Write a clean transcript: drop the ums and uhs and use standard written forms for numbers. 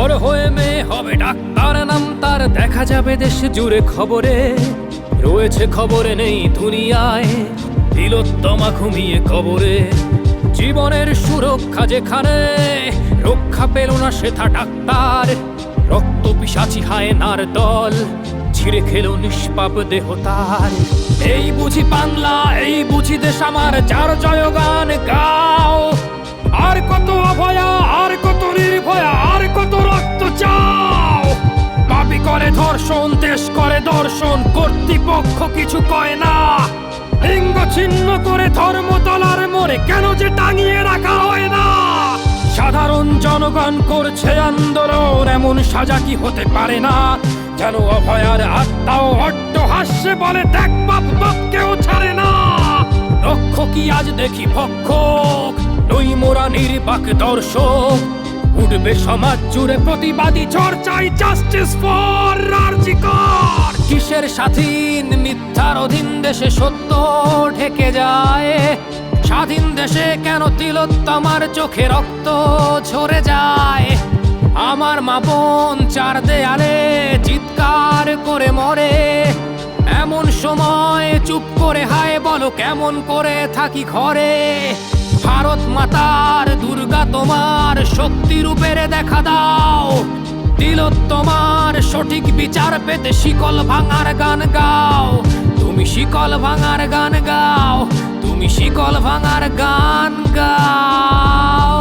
বড় হয়ে মেয়ে হবে ডাক্তার, নাম তার দেখা যাবে দেশ জুড়ে খবরে। রয়েছে খবরে নেই দুনিয়ায়, তিলোত্তমা ঘুমিয়ে কবরে। জীবনের সুরক্ষা যেখানে, রক্ষা পেল না সেথা ডাক্তার। রক্ত পিশাচি হায়নার দল, ছিঁড়ে খেলো নিষ্পাপ দেহ তার। এই বুঝি বাংলা, এই বুঝি দেশ আমার, যার জয়গান গাও। আর কত অভয়া, আর কত নির্ভয়া, আর কত রক্ত চাও। পাপী করে ধর্ষণ, দেশ করে দর্শন, কর্তৃপক্ষ কিছু কয় না। লিঙ্গ ছিন্ন করে ধর্ম তলার মোড়ে কেন যে টাঙিয়ে রাখা হয় না। সাধারণ জনগণ করছে আন্দোলন, এমন সাজা কি হতে পারে না। যেন অভয়ার আত্মাও অট্ট হাস্যে বলে, দেখ বাপ বাপকেও ছাড়ে না। লক্ষ্য কি আজ দেখি ভক্ষক, নই মোরা নির্বাক দর্শক। উঠবে সমাজ জুড়ে প্রতিবাদী ঝড়, চাই জাস্টিস ফর আর.জি. কর। কিসের স্বাধীন, মিথ্যার অধীন দেশে সত্য ঢেকে যায়। স্বাধীন দেশে কেন তিলোত্তমার চোখে রক্ত ঝরে যায়। আমার মা বোন চার দেয়ালে চিৎকার করে মরে। এমন সময় চুপ করে হায় বলো, কেমন করে থাকি ঘরে। ভারত মাতার, দুর্গা তোমার শক্তি রূপের দেখা দাও। তিলোত্তমার সঠিক বিচার পেতে শিকল ভাঙার গান গাও। তুমি শিকল ভাঙার গান গাও, তুমি শিকল ভাঙার গান গাও।